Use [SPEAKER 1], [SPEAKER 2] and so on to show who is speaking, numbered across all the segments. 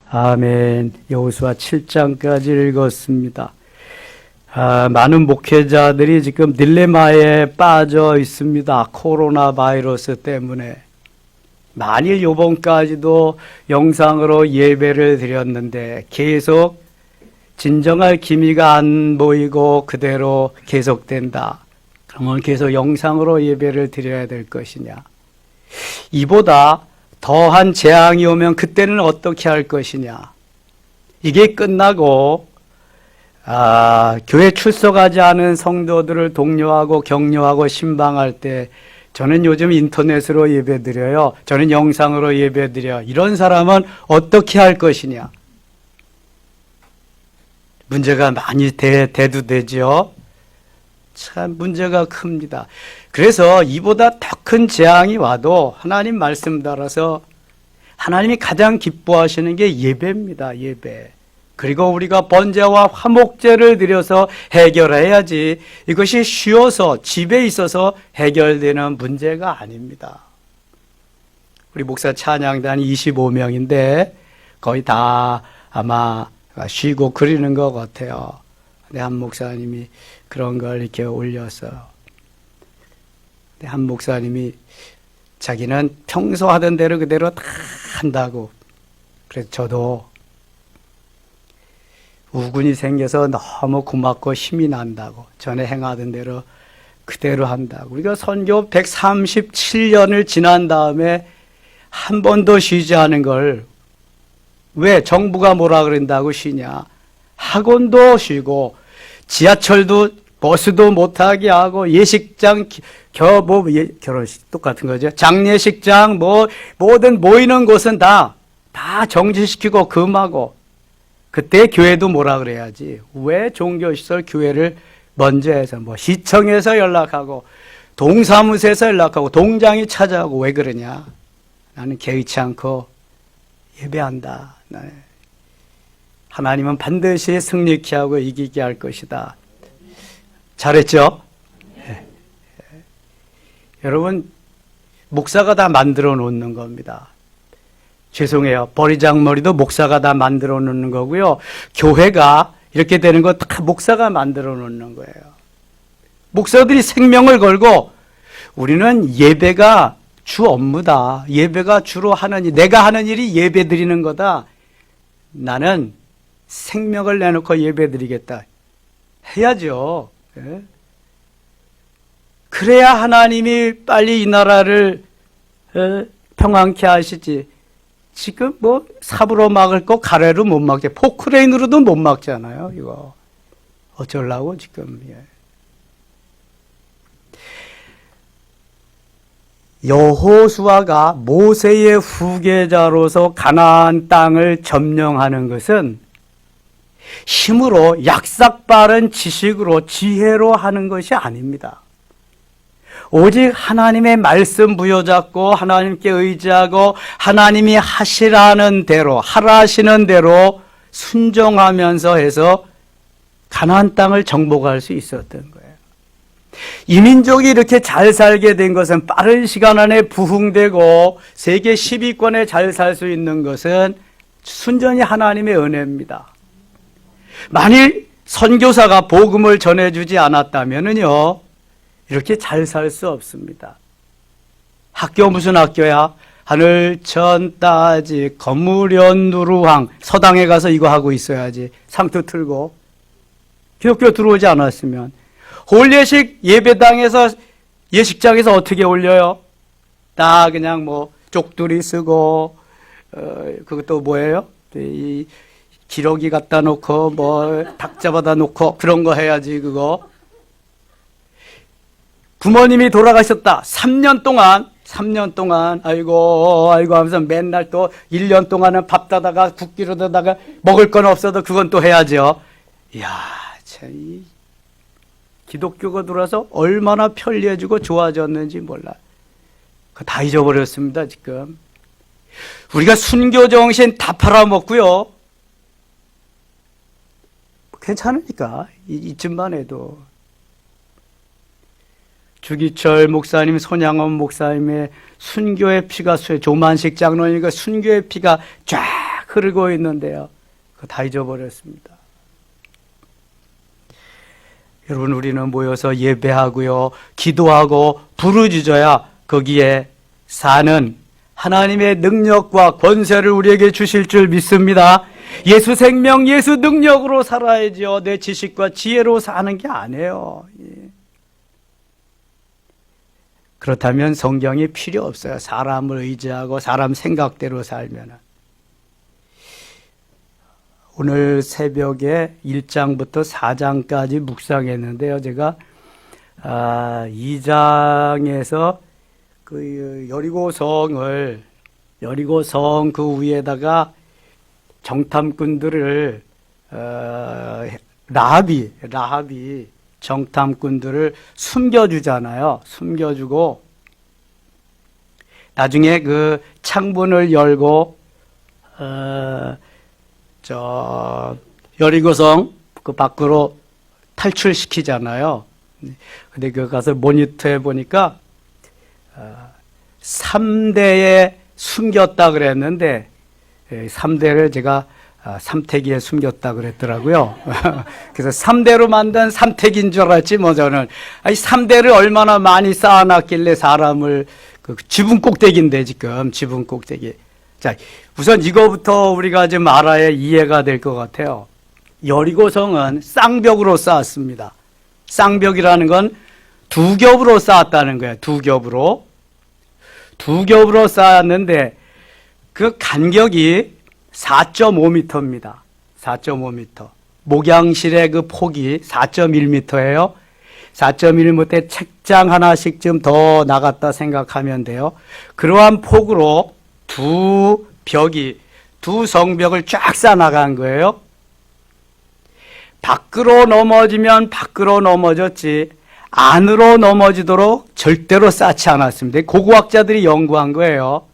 [SPEAKER 1] 아멘. 여호수아 7장까지 읽었습니다. 많은 목회자들이 지금 딜레마에 빠져 있습니다. 코로나 바이러스 때문에. 만일 요번까지도 영상으로 예배를 드렸는데 계속 진정할 기미가 안 보이고 그대로 계속된다. 그러면 계속 영상으로 예배를 드려야 될 것이냐. 이보다 더한 재앙이 오면 그때는 어떻게 할 것이냐. 이게 끝나고 교회 출석하지 않은 성도들을 독려하고 격려하고 신방할 때 저는 요즘 인터넷으로 예배드려요. 저는 영상으로 예배드려요. 이런 사람은 어떻게 할 것이냐. 문제가 많이 대두되죠. 참 문제가 큽니다. 그래서 이보다 더 큰 재앙이 와도 하나님 말씀 따라서 하나님이 가장 기뻐하시는 게 예배입니다. 예배. 그리고 우리가 번제와 화목제를 드려서 해결해야지 이것이 쉬워서 집에 있어서 해결되는 문제가 아닙니다. 우리 목사 찬양단 25명인데 거의 다 아마 쉬고 그리는 것 같아요. 근데 한 목사님이 그런 걸 이렇게 올렸어요. 한 목사님이 자기는 평소 하던 대로 그대로 다 한다고. 그래서 저도 우군이 생겨서 너무 고맙고 힘이 난다고. 전에 행하던 대로 그대로 한다고. 우리가 선교 137년을 지난 다음에 한 번도 쉬지 않은 걸 왜 정부가 뭐라 그런다고 쉬냐. 학원도 쉬고 지하철도 버스도 못하게 하고 예식장 결혼식 똑같은 거죠. 장례식장 모든 모이는 곳은 다 정지시키고 금하고. 그때 교회도 뭐라 그래야지. 왜 종교시설 교회를 먼저 해서 시청에서 연락하고 동사무소에서 연락하고 동장이 찾아오고 왜 그러냐. 나는 개의치 않고 예배한다. 하나님은 반드시 승리케 하고 이기게 할 것이다. 잘했죠? 네. 여러분, 목사가 다 만들어 놓는 겁니다. 죄송해요. 버리장머리도 목사가 다 만들어 놓는 거고요. 교회가 이렇게 되는 거 다 목사가 만들어 놓는 거예요. 목사들이 생명을 걸고 우리는 예배가 주 업무다. 예배가 주로 하는 일, 내가 하는 일이 예배 드리는 거다. 나는 생명을 내놓고 예배 드리겠다. 해야죠. 예? 그래야 하나님이 빨리 이 나라를 평안케 하시지. 지금 삽으로 막을 거 가래로 못 막지. 포크레인으로도 못 막잖아요. 이거 어쩌려고 지금. 여호수아가 모세의 후계자로서 가나안 땅을 점령하는 것은 힘으로 약삭빠른 지식으로 지혜로 하는 것이 아닙니다. 오직 하나님의 말씀 부여잡고 하나님께 의지하고 하나님이 하시라는 대로 하라시는 대로 순종하면서 해서 가나안 땅을 정복할 수 있었던 거예요. 이 민족이 이렇게 잘 살게 된 것은 빠른 시간 안에 부흥되고 세계 10위권에 잘 살 수 있는 것은 순전히 하나님의 은혜입니다. 만일 선교사가 복음을 전해주지 않았다면요 이렇게 잘 살 수 없습니다. 학교 무슨 학교야? 하늘 천 따지 거무련 누루황. 서당에 가서 이거 하고 있어야지. 상투 틀고. 기독교 들어오지 않았으면. 홀예식 예배당에서 예식장에서 어떻게 올려요? 다 그냥 쪽두리 쓰고 그것도 뭐예요? 이 기러기 갖다 놓고 닭 잡아다 놓고 그런 거 해야지 그거. 부모님이 돌아가셨다. 3년 동안 아이고 하면서 맨날 또 1년 동안은 밥 따다가 국기로 다다가 먹을 건 없어도 그건 또 해야죠. 이야, 참 기독교가 들어와서 얼마나 편리해지고 좋아졌는지 몰라. 그거 다 잊어버렸습니다, 지금. 우리가 순교 정신 다 팔아먹고요. 괜찮으니까, 이쯤만 해도. 주기철 목사님, 손양원 목사님의 순교의 피가 조만식 장로님과 순교의 피가 쫙 흐르고 있는데요. 그거 다 잊어버렸습니다. 여러분, 우리는 모여서 예배하고요, 기도하고 부르짖어야 거기에 사는 하나님의 능력과 권세를 우리에게 주실 줄 믿습니다. 예수 생명, 예수 능력으로 살아야죠. 내 지식과 지혜로 사는 게 아니에요. 그렇다면 성경이 필요 없어요. 사람을 의지하고 사람 생각대로 살면. 오늘 새벽에 1장부터 4장까지 묵상했는데요. 제가 2장에서 그 여리고성 그 위에다가 정탐꾼들을 라합이 정탐꾼들을 숨겨주잖아요. 숨겨주고 나중에 그 창문을 열고 여리고성 그 밖으로 탈출시키잖아요. 근데 그 가서 모니터해 보니까 3대에 숨겼다 그랬는데 3대를 제가 삼태기에 숨겼다 그랬더라고요. 그래서 3대로 만든 삼태기인 줄 알았지 뭐 저는. 아니 3대를 얼마나 많이 쌓아놨길래 사람을 그 지붕 꼭대기인데 지금 지붕 꼭대기. 자, 우선 이거부터 우리가 좀 알아야 이해가 될 것 같아요. 여리고성은 쌍벽으로 쌓았습니다. 쌍벽이라는 건 두 겹으로 쌓았다는 거예요. 두 겹으로 쌓았는데 그 간격이 4.5m입니다. 4.5m. 목양실의 그 폭이 4.1m예요. 4.1m 책장 하나씩 좀 더 나갔다 생각하면 돼요. 그러한 폭으로 두 성벽을 쫙 쌓아나간 거예요. 밖으로 넘어지면 밖으로 넘어졌지 안으로 넘어지도록 절대로 쌓지 않았습니다. 고고학자들이 연구한 거예요.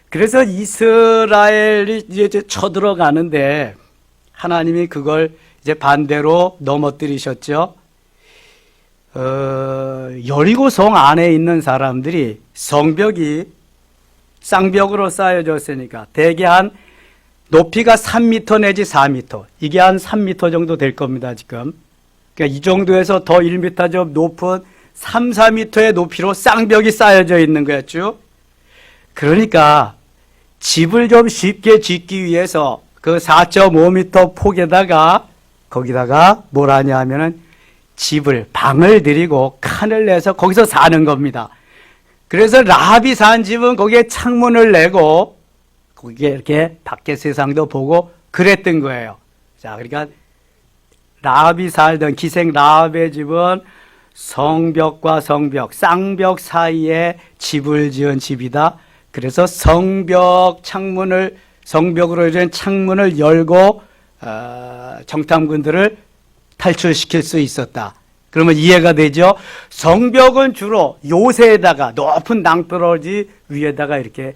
[SPEAKER 1] 그래서 이스라엘이 이제 쳐들어가는데 하나님이 그걸 이제 반대로 넘어뜨리셨죠. 여리고성 안에 있는 사람들이 성벽이 쌍벽으로 쌓여졌으니까 대개 한 높이가 3m 내지 4m, 이게 한 3m 정도 될 겁니다 지금. 그러니까 이 정도에서 더 1m 좀 높은 3, 4m의 높이로 쌍벽이 쌓여져 있는 거였죠. 그러니까 집을 좀 쉽게 짓기 위해서 그 4.5m 폭에다가 거기다가 뭘 하냐 하면은 방을 들이고 칸을 내서 거기서 사는 겁니다. 그래서 라합이 산 집은 거기에 창문을 내고 거기에 이렇게 밖의 세상도 보고 그랬던 거예요. 자, 그러니까 라합이 살던 기생 라합의 집은 성벽과 성벽, 쌍벽 사이에 집을 지은 집이다. 그래서 성벽으로 된 창문을 열고 정탐꾼들을 탈출시킬 수 있었다. 그러면 이해가 되죠? 성벽은 주로 요새에다가 높은 낭떠러지 위에다가 이렇게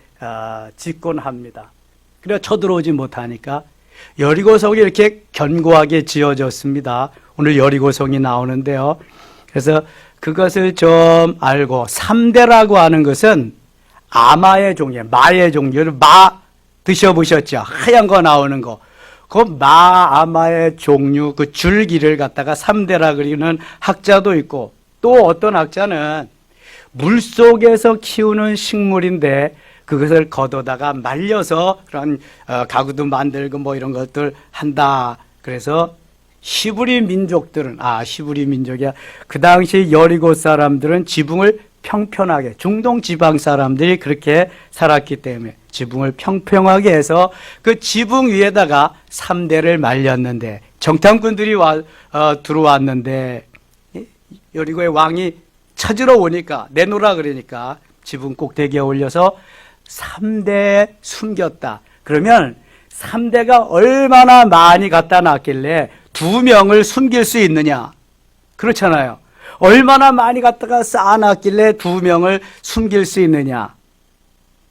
[SPEAKER 1] 짓곤 합니다. 그래서 쳐들어오지 못하니까 여리고성이 이렇게 견고하게 지어졌습니다. 오늘 여리고성이 나오는데요. 그래서 그것을 좀 알고 3대라고 하는 것은 아마의 종이에요. 마의 종류. 마 드셔보셨죠? 하얀 거 나오는 거. 그 아마의 종류, 그 줄기를 갖다가 3대라 그리는 학자도 있고, 또 어떤 학자는 물속에서 키우는 식물인데 그것을 걷어다가 말려서 그런 가구도 만들고 뭐 이런 것들 한다. 그래서 히브리 민족이야. 그 당시 여리고 사람들은 지붕을 평평하게, 중동 지방 사람들이 그렇게 살았기 때문에 지붕을 평평하게 해서 그 지붕 위에다가 3대를 말렸는데 정탐꾼들이 들어왔는데 여리고의 왕이 찾으러 오니까 내놓으라 그러니까 지붕 꼭대기에 올려서 3대에 숨겼다. 그러면 3대가 얼마나 많이 갖다 놨길래 2명을 숨길 수 있느냐? 그렇잖아요. 얼마나 많이 갖다가 쌓아놨길래 2명을 숨길 수 있느냐?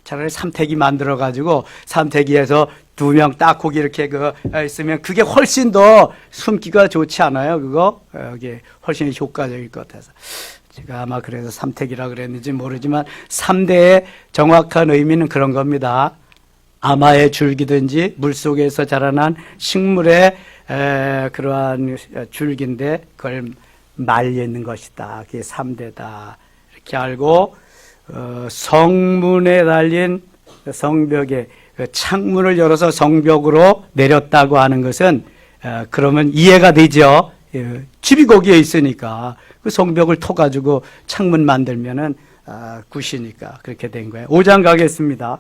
[SPEAKER 1] 차라리 삼태기 만들어가지고 삼태기에서 2명 딱 거기 이렇게 있으면 그게 훨씬 더 숨기가 좋지 않아요? 그게 훨씬 효과적일 것 같아서. 제가 아마 그래서 삼태기라 그랬는지 모르지만 3대의 정확한 의미는 그런 겁니다. 아마의 줄기든지 물속에서 자라난 식물의 그러한 줄기인데 그걸 말리는 것이다. 그게 3대다. 이렇게 알고 성문에 달린 성벽에 창문을 열어서 성벽으로 내렸다고 하는 것은 그러면 이해가 되죠. 집이 거기에 있으니까 그 성벽을 터가지고 창문 만들면은 굿이니까 그렇게 된 거예요. 5장 가겠습니다.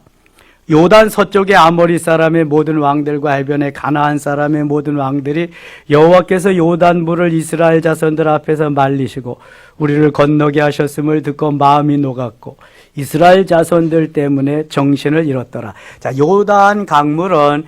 [SPEAKER 1] 요단 서쪽의 아모리 사람의 모든 왕들과 해변의 가나안 사람의 모든 왕들이 여호와께서 요단 물을 이스라엘 자손들 앞에서 말리시고 우리를 건너게 하셨음을 듣고 마음이 녹았고 이스라엘 자손들 때문에 정신을 잃었더라. 자, 요단 강물은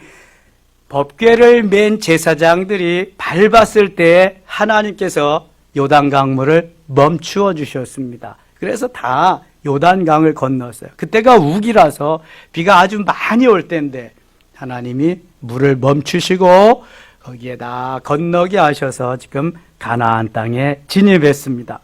[SPEAKER 1] 법궤를 맨 제사장들이 밟았을 때 하나님께서 요단 강물을 멈추어 주셨습니다. 그래서 다 요단강을 건넜어요. 그때가 우기라서 비가 아주 많이 올 때인데 하나님이 물을 멈추시고 거기에다 건너게 하셔서 지금 가나안 땅에 진입했습니다.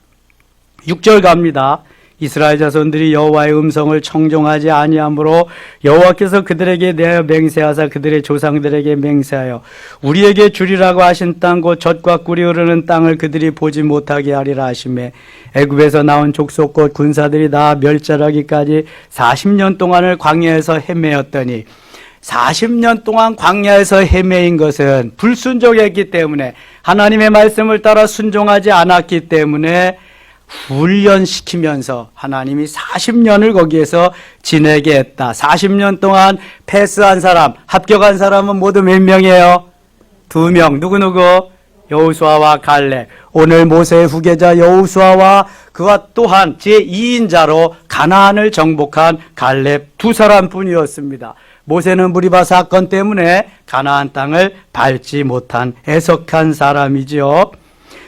[SPEAKER 1] 6절 갑니다. 이스라엘 자손들이 여호와의 음성을 청종하지 아니하므로 여호와께서 그들에게 내어 맹세하사 그들의 조상들에게 맹세하여 우리에게 주리라고 하신 땅 곧 젖과 꿀이 흐르는 땅을 그들이 보지 못하게 하리라 하시매 애굽에서 나온 족속 곧 군사들이 다 멸절하기까지 40년 동안을 광야에서 헤매었더니 40년 동안 광야에서 헤매인 것은 불순종했기 때문에 하나님의 말씀을 따라 순종하지 않았기 때문에 훈련시키면서 하나님이 40년을 거기에서 지내게 했다. 40년 동안 패스한 사람, 합격한 사람은 모두 몇 명이에요? 2명. 누구누구? 여호수아와 갈렙. 오늘 모세의 후계자 여호수아와 그와 또한 제2인자로 가나안을 정복한 갈렙 2사람뿐이었습니다. 모세는 무리바 사건 때문에 가나안 땅을 밟지 못한 애석한 사람이지요.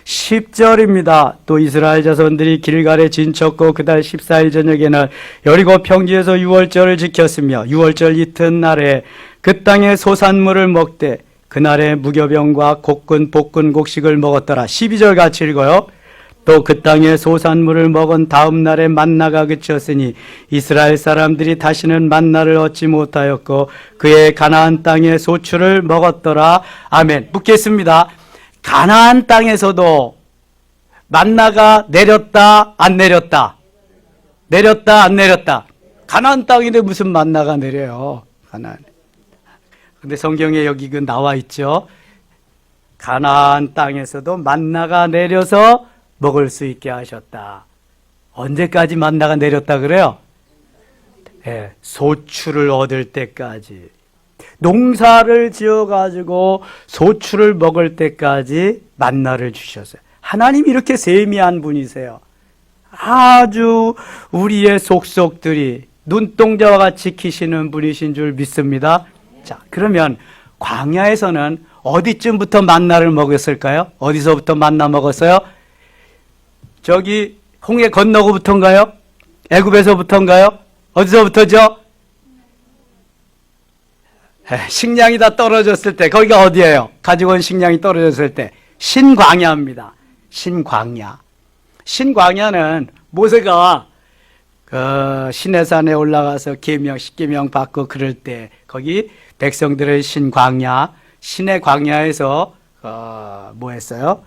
[SPEAKER 1] 10절입니다. 또 이스라엘 자손들이 길갈에 진쳤고 그달 14일 저녁에는 여리고 평지에서 유월절을 지켰으며 유월절 이튿날에 그 땅의 소산물을 먹되 그날에 무교병과 곡근, 볶은 곡식을 먹었더라. 12절 같이 읽어요. 또 그 땅의 소산물을 먹은 다음 날에 만나가 그쳤으니 이스라엘 사람들이 다시는 만나를 얻지 못하였고 그의 가나안 땅의 소출을 먹었더라. 아멘. 묻겠습니다. 가나안 땅에서도 만나가 내렸다 안 내렸다? 내렸다 안 내렸다? 가나안 땅인데 무슨 만나가 내려요? 가나안. 근데 성경에 여기 그 나와 있죠. 가나안 땅에서도 만나가 내려서 먹을 수 있게 하셨다. 언제까지 만나가 내렸다 그래요? 네, 소출을 얻을 때까지. 농사를 지어가지고 소출을 먹을 때까지 만나를 주셨어요. 하나님이 이렇게 세미한 분이세요. 아주 우리의 속속들이 눈동자와 같이 지키시는 분이신 줄 믿습니다. 자, 그러면 광야에서는 어디쯤부터 만나를 먹었을까요? 어디서부터 만나 먹었어요? 저기 홍해 건너고부터인가요? 애굽에서부터인가요? 어디서부터죠? 식량이 다 떨어졌을 때, 거기가 어디예요? 가지고 온 식량이 떨어졌을 때 신광야입니다. 신광야. 신광야는 모세가 시내산에 올라가서 계명, 십계명 받고 그럴 때 거기 백성들의 신광야, 신의 광야에서 뭐 했어요?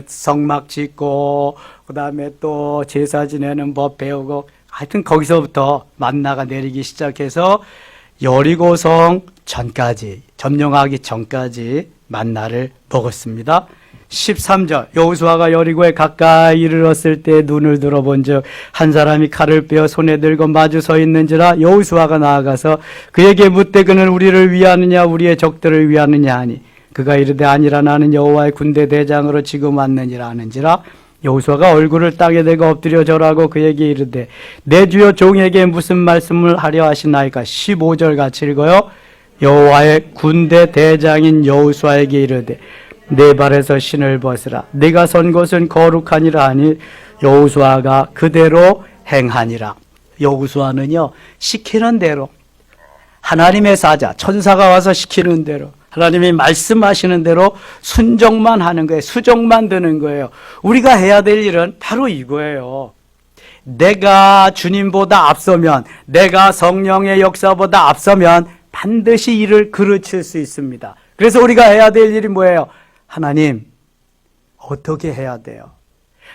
[SPEAKER 1] 성막 짓고 그 다음에 또 제사 지내는 법 배우고 하여튼 거기서부터 만나가 내리기 시작해서 여리고성 전까지, 점령하기 전까지 만나를 먹었습니다. 13절 여호수아가 여리고에 가까이 이르렀을 때 눈을 들어본즉 한 사람이 칼을 빼어 손에 들고 마주 서 있는지라 여호수아가 나아가서 그에게 묻되 그는 우리를 위하느냐 우리의 적들을 위하느냐 하니 그가 이르되 아니라 나는 여호와의 군대 대장으로 지금 왔느니라 하는지라 여호수아가 얼굴을 땅에 대고 엎드려 절하고 그에게 이르되 내 주여 종에게 무슨 말씀을 하려 하시나이까. 15절 같이 읽어요. 여호와의 군대 대장인 여호수아에게 이르되 내 발에서 신을 벗으라. 네가 선 곳은 거룩하니라 하니 여호수아가 그대로 행하니라. 여호수아는요 시키는 대로 하나님의 사자 천사가 와서 시키는 대로 하나님이 말씀하시는 대로 순종만 하는 거예요. 수종만 드는 거예요. 우리가 해야 될 일은 바로 이거예요. 내가 주님보다 앞서면, 내가 성령의 역사보다 앞서면 반드시 이를 그르칠 수 있습니다. 그래서 우리가 해야 될 일이 뭐예요? 하나님, 어떻게 해야 돼요?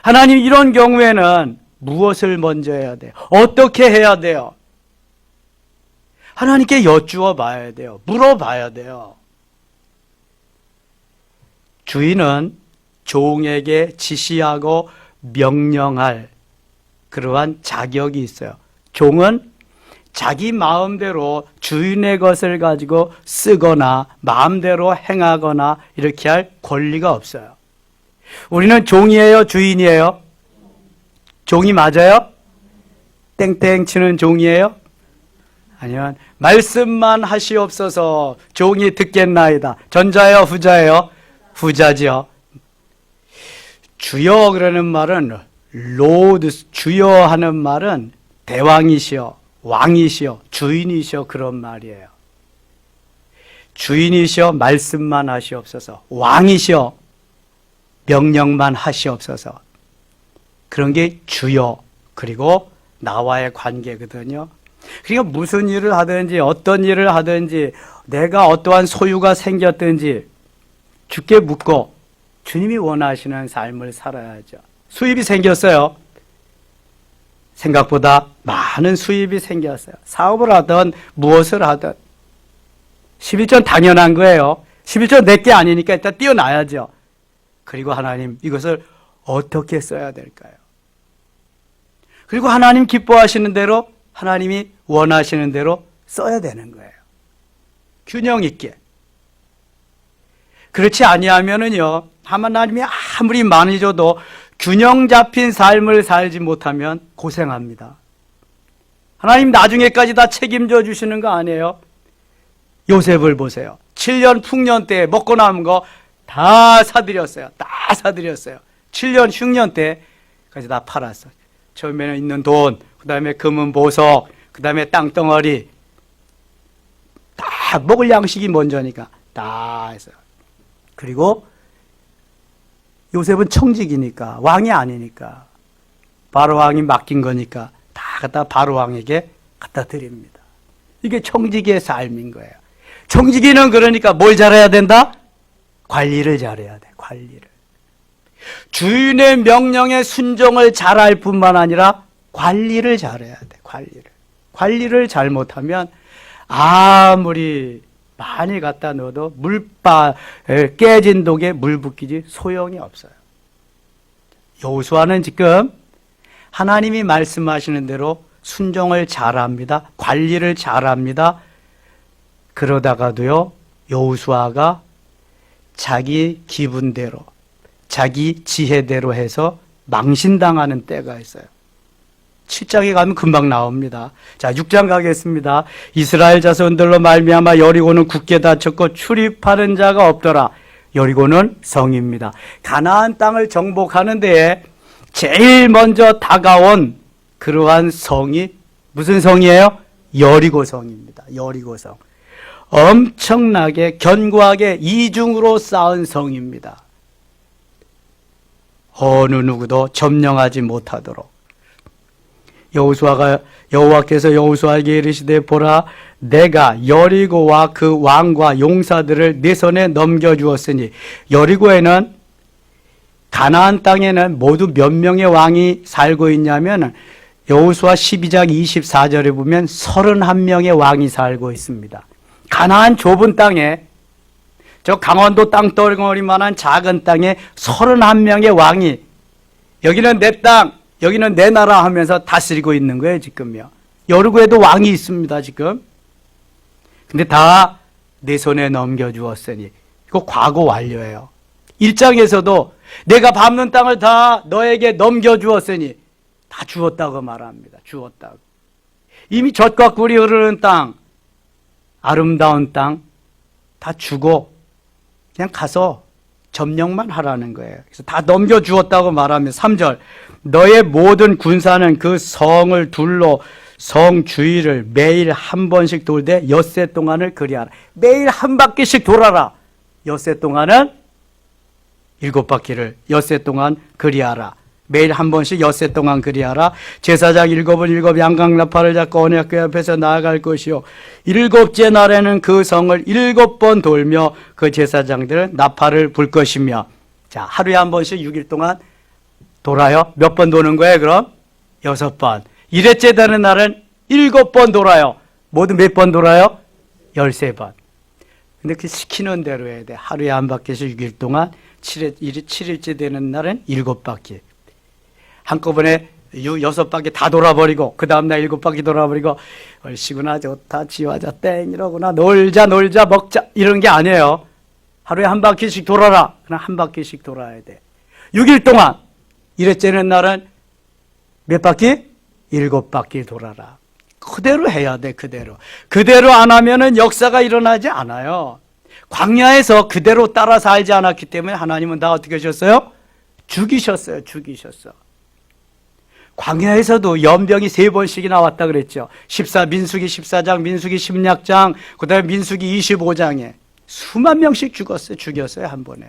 [SPEAKER 1] 하나님, 이런 경우에는 무엇을 먼저 해야 돼요? 어떻게 해야 돼요? 하나님께 여쭈어 봐야 돼요. 물어봐야 돼요. 주인은 종에게 지시하고 명령할 그러한 자격이 있어요. 종은 자기 마음대로 주인의 것을 가지고 쓰거나 마음대로 행하거나 이렇게 할 권리가 없어요. 우리는 종이에요? 주인이에요? 종이 맞아요? 땡땡 치는 종이에요? 아니면 말씀만 하시옵소서 종이 듣겠나이다. 전자예요? 후자예요? 후자지요. 주여 그러는 말은 로드, 주여 하는 말은 대왕이시여, 왕이시여, 주인이시여 그런 말이에요. 주인이시여 말씀만 하시옵소서, 왕이시여 명령만 하시옵소서. 그런 게 주여, 그리고 나와의 관계거든요. 그러니까 무슨 일을 하든지 어떤 일을 하든지 내가 어떠한 소유가 생겼든지 주께 묻고 주님이 원하시는 삶을 살아야죠. 수입이 생겼어요. 생각보다 많은 수입이 생겼어요. 사업을 하든 무엇을 하든 11조 당연한 거예요. 11조 내게 아니니까 일단 띄어놔야죠. 그리고 하나님, 이것을 어떻게 써야 될까요? 그리고 하나님 기뻐하시는 대로, 하나님이 원하시는 대로 써야 되는 거예요. 균형 있게. 그렇지 아니하면은요, 하나님이 아무리 많이 줘도 균형 잡힌 삶을 살지 못하면 고생합니다. 하나님 나중에까지 다 책임져 주시는 거 아니에요? 요셉을 보세요. 7년 풍년 때 먹고 남은 거 다 사드렸어요. 다 사드렸어요. 7년 흉년 때까지 다 팔았어요. 처음에는 있는 돈, 그 다음에 금은 보석, 그 다음에 땅덩어리, 다 먹을 양식이 먼저니까 다 했어요. 그리고 요셉은 청직이니까, 왕이 아니니까, 바로 왕이 맡긴 거니까 다 갖다 바로 왕에게 갖다 드립니다. 이게 청지기의 삶인 거예요. 청지기는 그러니까 뭘 잘해야 된다? 관리를 잘해야 돼, 관리를. 주인의 명령에 순종을 잘할 뿐만 아니라 관리를 잘해야 돼, 관리를. 관리를 잘못하면 아무리 많이 갖다 넣어도 깨진 독에 물 붓기지 소용이 없어요. 여호수아는 지금 하나님이 말씀하시는 대로 순종을 잘합니다. 관리를 잘합니다. 그러다가도요, 여호수아가 자기 기분대로, 자기 지혜대로 해서 망신당하는 때가 있어요. 7장에 가면 금방 나옵니다. 자, 6장 가겠습니다. 이스라엘 자손들로 말미암아 여리고는 굳게 닫혔고 출입하는 자가 없더라. 여리고는 성입니다. 가나안 땅을 정복하는 데에 제일 먼저 다가온 그러한 성이 무슨 성이에요? 여리고성입니다. 여리고성. 엄청나게 견고하게 이중으로 쌓은 성입니다. 어느 누구도 점령하지 못하도록. 여호와께서 여호수아에게 이르시되 보라, 내가 여리고와 그 왕과 용사들을 네 손에 넘겨주었으니. 여리고에는, 가나안 땅에는 모두 몇 명의 왕이 살고 있냐면 여호수아 12장 24절에 보면 31명의 왕이 살고 있습니다. 가나안 좁은 땅에, 저 강원도 땅덩어리만한 작은 땅에 31명의 왕이, 여기는 내 땅, 여기는 내 나라 하면서 다스리고 있는 거예요, 지금요. 여리고에도 왕이 있습니다, 지금. 근데 다 내 손에 넘겨주었으니. 이거 과거 완료예요. 1장에서도 내가 밟는 땅을 다 너에게 넘겨주었으니, 다 주었다고 말합니다. 주었다고. 이미 젖과 꿀이 흐르는 땅, 아름다운 땅 다 주고 그냥 가서 점령만 하라는 거예요. 그래서 다 넘겨주었다고 말하면 3절, 너의 모든 군사는 그 성을 둘러 성 주위를 매일 한 번씩 돌되 엿새 동안을 그리하라. 매일 한 바퀴씩 돌아라. 엿새 동안은 7바퀴를 엿새 동안 그리하라. 매일 한 번씩 엿새 동안 그리하라. 제사장 7은 7 양강나팔을 잡고 언약궤 앞에서 나아갈 것이요 7째 날에는 그 성을 7번 돌며 그 제사장들은 나팔을 불 것이며. 자, 하루에 한 번씩 6일 동안 돌아요. 몇 번 도는 거예요 그럼? 6번. 1회째 되는 날은 7번 돌아요. 모두 몇 번 돌아요? 13번. 근데 그 시키는 대로 해야 돼. 하루에 한 바퀴씩 6일 동안 7일째 되는 날은 7바퀴. 한꺼번에 6바퀴 다 돌아버리고 그 다음날 7바퀴 돌아버리고 얼씨구나 좋다 지화자 땡 이러구나 놀자 먹자 이런 게 아니에요. 하루에 한 바퀴씩 돌아라. 그냥 한 바퀴씩 돌아야 돼. 6일 동안 1회째 되는 날은 몇 바퀴? 7바퀴 돌아라. 그대로 해야 돼. 그대로 안 하면은 역사가 일어나지 않아요. 광야에서 그대로 따라 살지 않았기 때문에 하나님은 다 어떻게 하셨어요? 죽이셨어요. 광야에서도 연병이 3번씩이나 왔다 그랬죠. 민수기 14장, 민수기 16장, 그 다음에 민수기 25장에 수만 명씩 죽였어요 한 번에.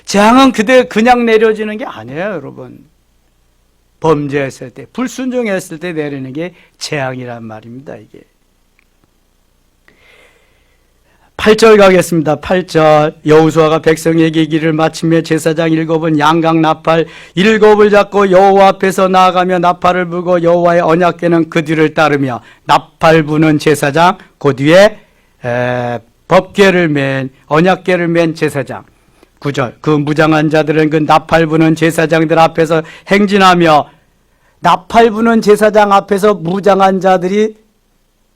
[SPEAKER 1] 재앙은 그냥 내려지는 게 아니에요 여러분. 범죄했을 때, 불순종했을 때 내리는 게 재앙이란 말입니다 이게. 8절 가겠습니다. 8절 여호수아가 백성에게 길을 마치며 제사장 7은 양각 나팔 7을 잡고 여호와 앞에서 나아가며 나팔을 불고 여호와의 언약궤는 그 뒤를 따르며 나팔 부는 제사장 그 뒤에 법궤를 맨 언약궤를 맨 제사장. 9절 그 무장한 자들은 그 나팔 부는 제사장들 앞에서 행진하며. 나팔 부는 제사장 앞에서 무장한 자들이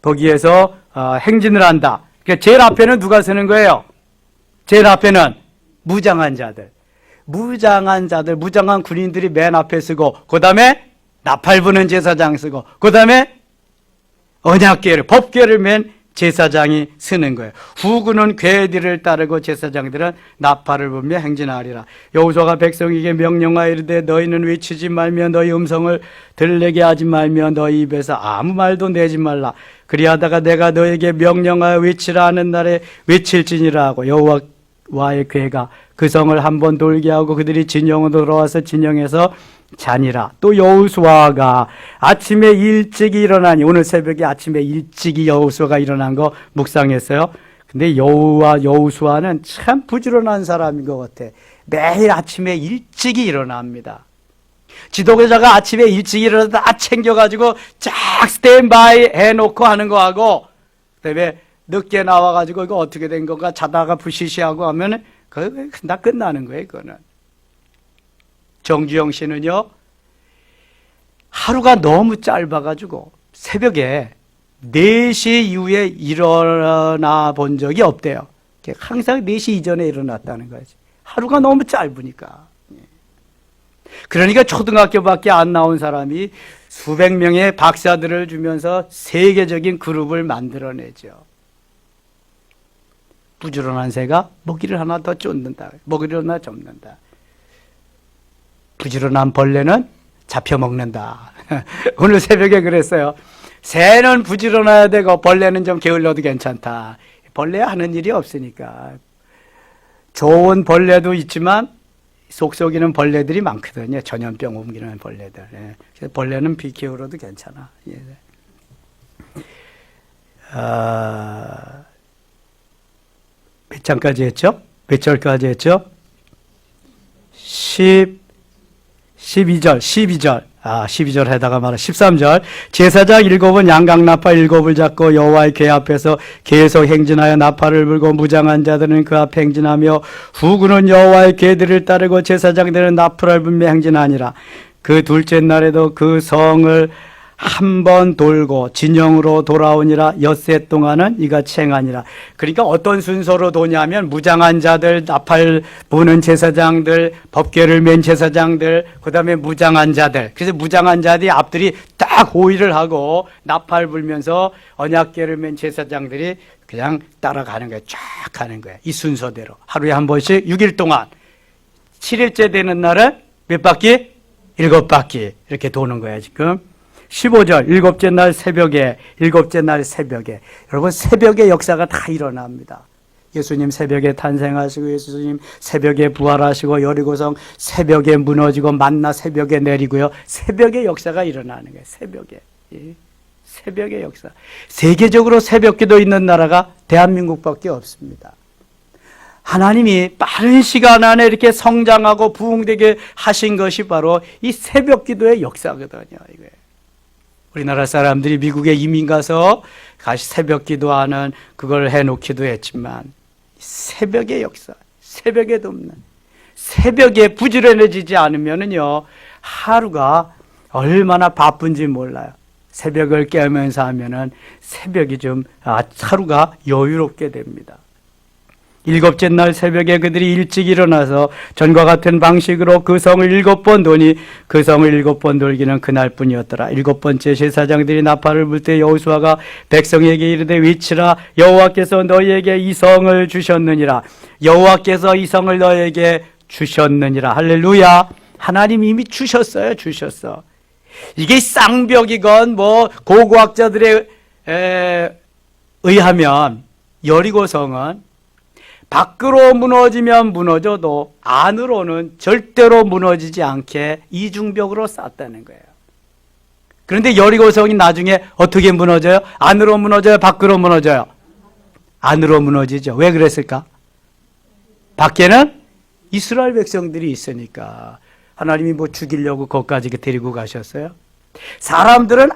[SPEAKER 1] 거기에서 행진을 한다. 그러니까 제일 앞에는 누가 서는 거예요? 제일 앞에는 무장한 자들. 무장한 군인들이 맨 앞에 서고, 그 다음에 나팔 부는 제사장 서고, 그 다음에 언약궤를, 법궤를 맨 제사장이 서는 거예요. 후군은 궤들을 따르고 제사장들은 나팔을 불며 행진하리라. 여호수아가 백성에게 명령하여 이르되 너희는 외치지 말며 너희 음성을 들리게 하지 말며 너희 입에서 아무 말도 내지 말라. 그리하다가 내가 너에게 명령하여 외치라 하는 날에 외칠지니라 하고 여호와의 궤가 그 성을 한번 돌게 하고 그들이 진영으로 돌아와서 진영에서 자니라. 또 여호수아가 아침에 일찍이 일어나니, 오늘 새벽에 아침에 일찍이 여호수아가 일어난 거 묵상했어요. 근데 여호수아는 참 부지런한 사람인 것 같아. 매일 아침에 일찍이 일어납니다. 지도자가 아침에 일찍 일어나서 다 챙겨가지고 쫙 스탠바이 해놓고 하는 거하고, 그 다음에 늦게 나와가지고 이거 어떻게 된 건가 자다가 부시시하고 하면은 그거 다 끝나는 거예요. 그거는. 정주영 씨는요, 하루가 너무 짧아가지고 새벽에 4시 이후에 일어나 본 적이 없대요. 항상 4시 이전에 일어났다는 거지. 하루가 너무 짧으니까. 그러니까 초등학교밖에 안 나온 사람이 수백 명의 박사들을 주면서 세계적인 그룹을 만들어내죠. 부지런한 새가 먹이를 하나 더 쫓는다. 먹이를 하나 접는다. 부지런한 벌레는 잡혀먹는다. 오늘 새벽에 그랬어요. 새는 부지런해야 되고 벌레는 좀 게을러도 괜찮다. 벌레 하는 일이 없으니까. 좋은 벌레도 있지만 속썩이는 벌레들이 많거든요. 전염병 옮기는 벌레들. 그래서 벌레는 비게을러도 괜찮아. 몇 장까지 했죠? 몇 절까지 했죠? 12절. 12절 하다가 말아. 13절. 제사장 7은 양각 나팔 7을 잡고 여호와의 궤 앞에서 계속 행진하여 나팔을 불고 무장한 자들은 그 앞에 행진하며 후군은 여호와의 궤들을 따르고 제사장들은 나팔을 불며 행진하니라. 그 둘째 날에도 그 성을 한 번 돌고 진영으로 돌아오니라. 엿새 동안은 이같이 행하니라. 그러니까 어떤 순서로 도냐면 무장한 자들, 나팔 부는 제사장들, 법궤를 맨 제사장들, 그 다음에 무장한 자들. 그래서 무장한 자들이 앞들이 딱 호위를 하고 나팔 불면서 언약궤를 맨 제사장들이 그냥 따라가는 거예요. 쫙 가는 거예요. 이 순서대로 하루에 한 번씩 6일 동안. 7일째 되는 날은 몇 바퀴? 7바퀴 이렇게 도는 거예요 지금. 15절, 7째 날 새벽에. 여러분, 새벽에 역사가 다 일어납니다. 예수님 새벽에 탄생하시고 예수님 새벽에 부활하시고 여리고성 새벽에 무너지고 만나 새벽에 내리고요. 새벽의 역사가 일어나는 거예요. 새벽에. 예. 새벽의 역사. 세계적으로 새벽기도 있는 나라가 대한민국밖에 없습니다. 하나님이 빠른 시간 안에 이렇게 성장하고 부흥되게 하신 것이 바로 이 새벽기도의 역사거든요. 이거예요. 우리나라 사람들이 미국에 이민 가서 다시 새벽기도하는 그걸 해놓기도 했지만 새벽의 역사, 새벽에 돕는 새벽에 부지런해지지 않으면은요 하루가 얼마나 바쁜지 몰라요. 새벽을 깨면서 하면은 새벽이 좀 하루가 여유롭게 됩니다. 일곱째 날 새벽에 그들이 일찍 일어나서 전과 같은 방식으로 그 성을 7번 도니 그 성을 7번 돌기는 그날뿐이었더라. 7번째 제사장들이 나팔을 불 때 여호수아가 백성에게 이르되 외치라 여호와께서 너희에게 이 성을 주셨느니라. 여호와께서 이 성을 너희에게 주셨느니라. 할렐루야. 하나님 이미 주셨어요. 주셨어. 이게 쌍벽이건 뭐 고고학자들에 의하면 여리고성은 밖으로 무너지면 무너져도 안으로는 절대로 무너지지 않게 이중벽으로 쌓았다는 거예요. 그런데 여리고성이 나중에 어떻게 무너져요? 안으로 무너져요? 밖으로 무너져요? 안으로 무너지죠. 왜 그랬을까? 밖에는 이스라엘 백성들이 있으니까. 하나님이 뭐 죽이려고 거기까지 데리고 가셨어요? 사람들은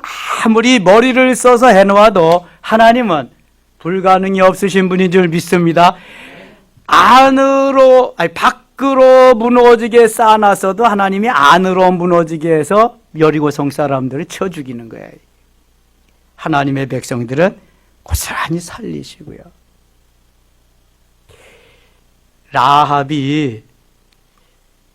[SPEAKER 1] 아무리 머리를 써서 해놓아도 하나님은 불가능이 없으신 분인 줄 믿습니다. 밖으로 무너지게 쌓아놨어도 하나님이 안으로 무너지게 해서 여리고성 사람들을 쳐 죽이는 거예요. 하나님의 백성들은 고스란히 살리시고요. 라합이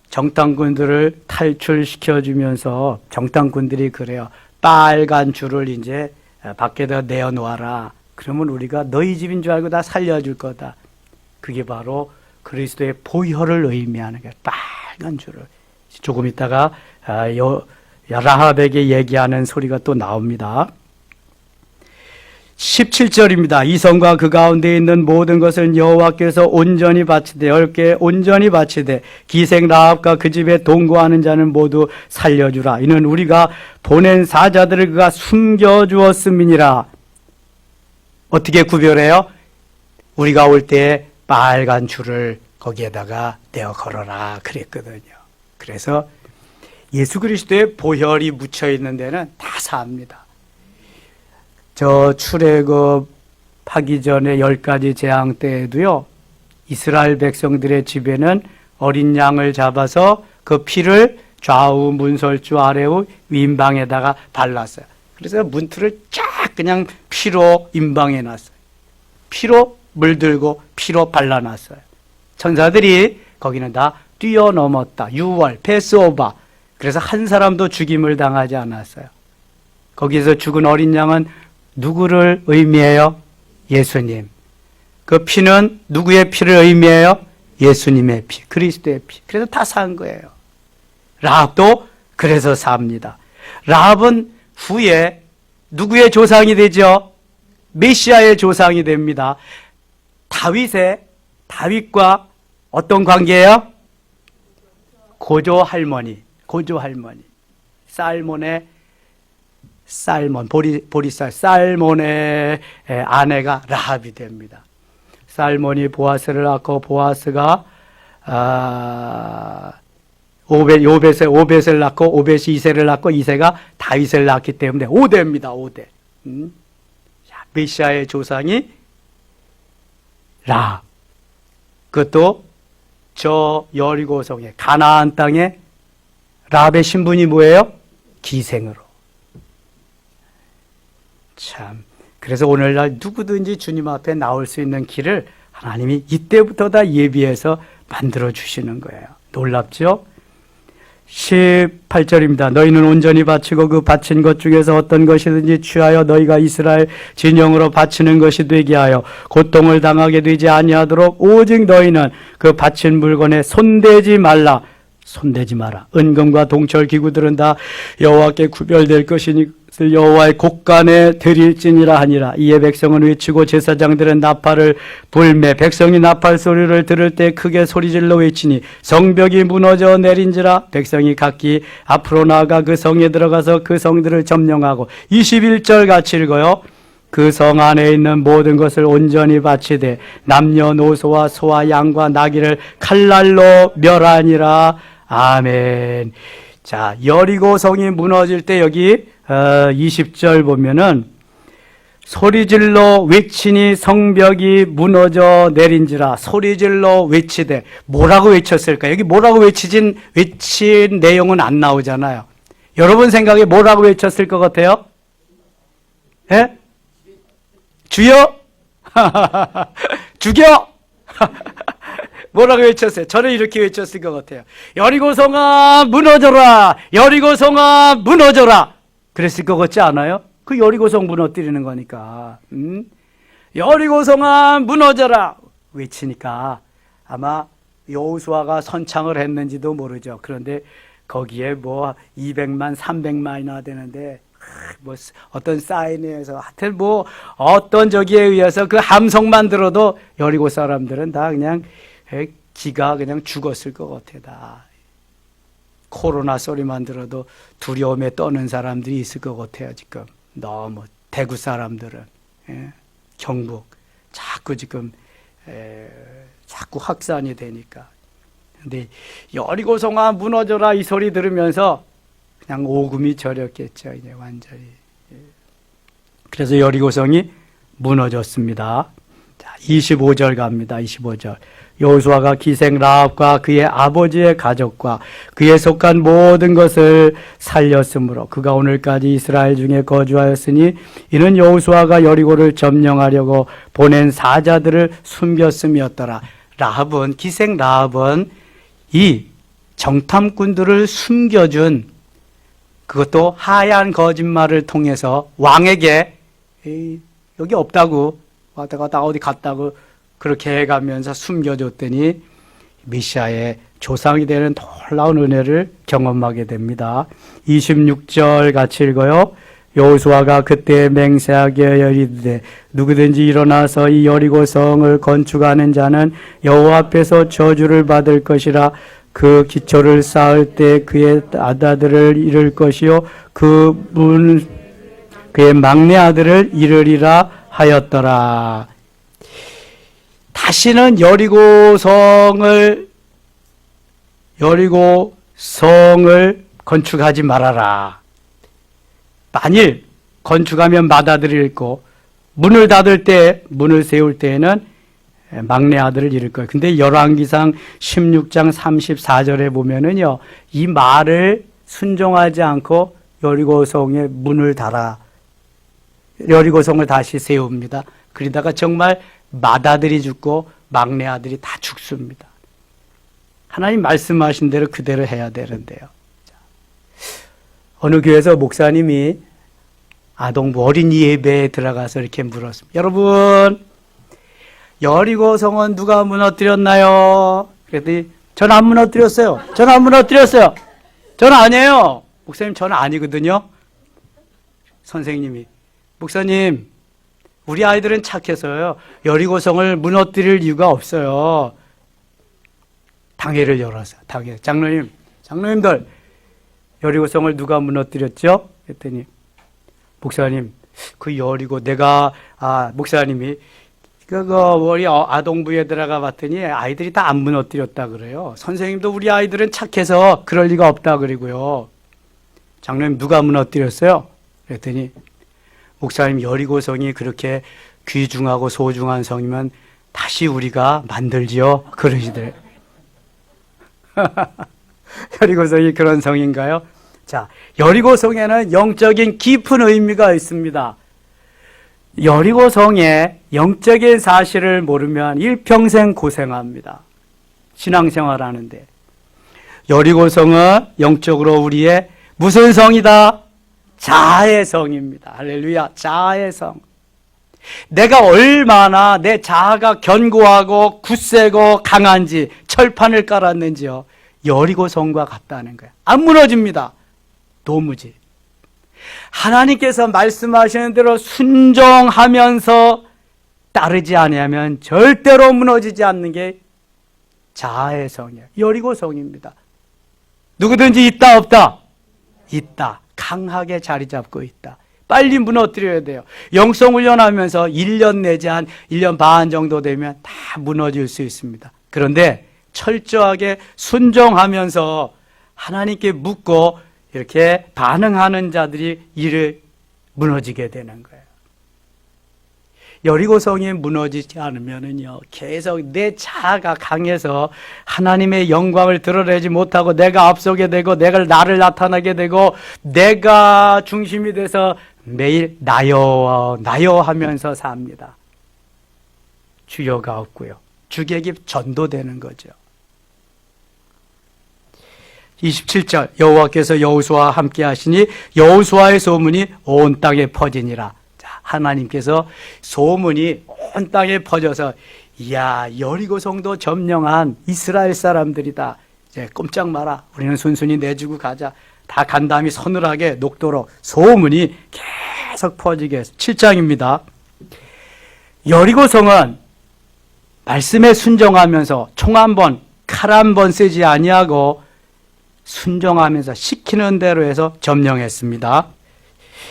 [SPEAKER 1] 정탐꾼들을 탈출시켜주면서 정탐꾼들이 그래요. 빨간 줄을 이제 밖에다 내어놓아라. 그러면 우리가 너희 집인 줄 알고 다 살려줄 거다. 그게 바로 그리스도의 보혈을 의미하는 거예요. 빨간 줄을. 조금 있다가 라합에게 얘기하는 소리가 또 나옵니다. 17절입니다. 이 성과 그 가운데 있는 모든 것을 여호와께서 온전히 바치되 넓게 온전히 바치되 기생 라합과 그 집에 동거하는 자는 모두 살려주라. 이는 우리가 보낸 사자들을 그가 숨겨주었음이니라. 어떻게 구별해요? 우리가 올 때 빨간 줄을 거기에다가 떼어 걸어라 그랬거든요. 그래서 예수 그리스도의 보혈이 묻혀 있는 데는 다 삽니다. 저 출애굽하기 전에 10가지 재앙 때에도요, 이스라엘 백성들의 집에는 어린 양을 잡아서 그 피를 좌우 문설주 아래우 윈방에다가 발랐어요. 그래서 문틀을 쫙 그냥 피로 임방해 놨어요. 피로 물들고 피로 발라놨어요. 천사들이 거기는 다 뛰어넘었다. 6월 패스오버. 그래서 한 사람도 죽임을 당하지 않았어요. 거기서 죽은 어린 양은 누구를 의미해요? 예수님. 그 피는 누구의 피를 의미해요? 예수님의 피, 그리스도의 피. 그래서 다 산 거예요. 라합도 그래서 삽니다. 라합은 후에 누구의 조상이 되죠? 메시아의 조상이 됩니다. 다윗과 어떤 관계예요? 고조 할머니. 살몬의 아내가 라합이 됩니다. 살몬이 보아스를 낳고 보아스가 오벳을 낳고 오벳이 이새를 낳고 이새가 다윗을 낳기 때문에 5대입니다. 5대. 메시아의 조상이 라합. 그것도 저 여리고성의 가나안 땅에 라합의 신분이 뭐예요? 기생으로. 참, 그래서 오늘날 누구든지 주님 앞에 나올 수 있는 길을 하나님이 이때부터 다 예비해서 만들어 주시는 거예요. 놀랍죠? 18절입니다. 너희는 온전히 바치고 그 바친 것 중에서 어떤 것이든지 취하여 너희가 이스라엘 진영으로 바치는 것이 되게 하여 고통을 당하게 되지 아니하도록 오직 너희는 그 바친 물건에 손대지 마라. 은금과 동철 기구들은 다 여호와께 구별될 것이니 여호와의 곳간에 드릴지니라 하니라. 이에 백성은 외치고 제사장들은 나팔을 불매 백성이 나팔 소리를 들을 때 크게 소리질러 외치니 성벽이 무너져 내린지라. 백성이 각기 앞으로 나아가 그 성에 들어가서 그 성들을 점령하고 21절 같이 읽어요. 그 성 안에 있는 모든 것을 온전히 바치되 남녀노소와 소와 양과 나귀를 칼날로 멸하니라. 아멘. 자, 여리고 성이 무너질 때 여기 20절 보면은 소리질러 외치니 성벽이 무너져 내린지라. 소리질러 외치되 뭐라고 외쳤을까? 여기 뭐라고 외친 내용은 안 나오잖아요. 여러분 생각에 뭐라고 외쳤을 것 같아요? 예? 주여? 죽여? 뭐라고 외쳤어요? 저는 이렇게 외쳤을 것 같아요. 여리고성아 무너져라! 여리고성아 무너져라! 그랬을 것 같지 않아요? 그 여리고성 무너뜨리는 거니까. 여리고성아 무너져라! 외치니까 아마 여호수아가 선창을 했는지도 모르죠. 그런데 거기에 뭐 200만, 300만이나 되는데 뭐 어떤 사인에서 하여튼 뭐 어떤 저기에 의해서 그 함성만 들어도 여리고 사람들은 다 그냥 기가 그냥 죽었을 것 같아. 다 코로나 소리만 들어도 두려움에 떠는 사람들이 있을 것 같아요. 지금 너무 대구 사람들은 경북 자꾸 지금 자꾸 확산이 되니까. 근데 여리고성아 무너져라 이 소리 들으면서 그냥 오금이 저렸겠죠. 이제 완전히. 그래서 여리고성이 무너졌습니다. 자, 25절 갑니다. 25절. 여호수아가 기생 라합과 그의 아버지의 가족과 그에 속한 모든 것을 살렸으므로 그가 오늘까지 이스라엘 중에 거주하였으니 이는 여호수아가 여리고를 점령하려고 보낸 사자들을 숨겼음이었더라. 라합은 기생 라합은 이 정탐꾼들을 숨겨준 그것도 하얀 거짓말을 통해서 왕에게 여기 없다고 왔다가 어디 갔다고 그렇게 해가면서 숨겨줬더니 메시아의 조상이 되는 놀라운 은혜를 경험하게 됩니다. 26절 같이 읽어요. 여호수아가 그때 맹세하게 이르되 누구든지 일어나서 이 여리고성을 건축하는 자는 여호와 앞에서 저주를 받을 것이라. 그 기초를 쌓을 때 그의 아들을 잃을 것이요 그의 막내 아들을 잃으리라 하였더라. 다시는 여리고성을 건축하지 말아라. 만일 건축하면 맏아들을 잃고 문을 닫을 때 문을 세울 때에는 막내 아들을 잃을 거예요. 근데 열왕기상 16장 34절에 보면은요, 이 말을 순종하지 않고 여리고성의 문을 닫아 여리고성을 다시 세웁니다. 그러다가 정말 맏아들이 죽고 막내 아들이 다 죽습니다. 하나님 말씀하신 대로 그대로 해야 되는데요. 어느 교회에서 목사님이 아동부 어린이 예배에 들어가서 이렇게 물었습니다. 여러분, 여리고성은 누가 무너뜨렸나요? 그랬더니 저는 안 무너뜨렸어요. 저는 안 무너뜨렸어요. 저는 아니에요. 목사님, 저는 아니거든요. 선생님이, 목사님, 우리 아이들은 착해서요, 여리고성을 무너뜨릴 이유가 없어요. 당회를 열어서, 당회. 장로님들, 여리고성을 누가 무너뜨렸죠? 그랬더니, 목사님, 그 여리고 목사님이, 우리 아동부에 들어가 봤더니 아이들이 다 안 무너뜨렸다 그래요. 선생님도 우리 아이들은 착해서 그럴 리가 없다 그러고요. 장로님, 누가 무너뜨렸어요? 그랬더니, 목사님, 여리고성이 그렇게 귀중하고 소중한 성이면 다시 우리가 만들지요? 그러시더래요. 여리고성이 그런 성인가요? 자, 여리고성에는 영적인 깊은 의미가 있습니다. 여리고성의 영적인 사실을 모르면 일평생 고생합니다. 신앙생활 하는데. 여리고성은 영적으로 우리의 무슨 성이다? 자아의 성입니다. 할렐루야. 자아의 성. 내가 얼마나 내 자아가 견고하고 굳세고 강한지 철판을 깔았는지요. 여리고성과 같다는 거예요. 안 무너집니다. 도무지. 하나님께서 말씀하시는 대로 순종하면서 따르지 아니하면 절대로 무너지지 않는 게 자아의 성이에요. 여리고성입니다. 누구든지 있다 없다? 있다. 강하게 자리 잡고 있다. 빨리 무너뜨려야 돼요. 영성 훈련하면서 1년 내지 한 1년 반 정도 되면 다 무너질 수 있습니다. 그런데 철저하게 순종하면서 하나님께 묻고 이렇게 반응하는 자들이 이를 무너지게 되는 거예요. 여리고성이 무너지지 않으면은요, 계속 내 자아가 강해서 하나님의 영광을 드러내지 못하고 내가 앞서게 되고 내가 나를 나타나게 되고 내가 중심이 돼서 매일 나요 하면서 삽니다. 주여가 없고요. 주객이 전도되는 거죠. 27절 여호와께서 여호수아와 함께 하시니 여호수아의 소문이 온 땅에 퍼지니라. 자, 하나님께서 소문이 온 땅에 퍼져서 이야, 여리고성도 점령한 이스라엘 사람들이다. 이제 꼼짝 마라. 우리는 순순히 내주고 가자. 다 간담이 서늘하게 녹도록 소문이 계속 퍼지게 해서 7장입니다. 여리고성은 말씀에 순종하면서 총 한 번, 칼 한 번 쓰지 아니하고 순종하면서 시키는 대로 해서 점령했습니다.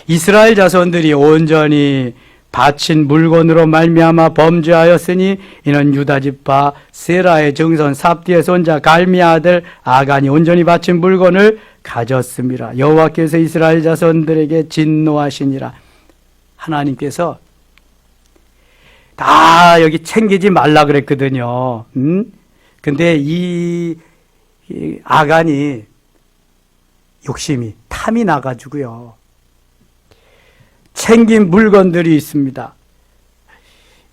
[SPEAKER 1] 이스라엘 자손들이 온전히 바친 물건으로 말미암아 범죄하였으니 이는 유다 지파 세라의 증손 삽디의 손자 갈미 아들 아간이 온전히 바친 물건을 가졌습니다. 여호와께서 이스라엘 자손들에게 진노하시니라. 하나님께서 다 여기 챙기지 말라 그랬거든요. 근데 이 아간이 욕심이 탐이 나가지고요, 챙긴 물건들이 있습니다.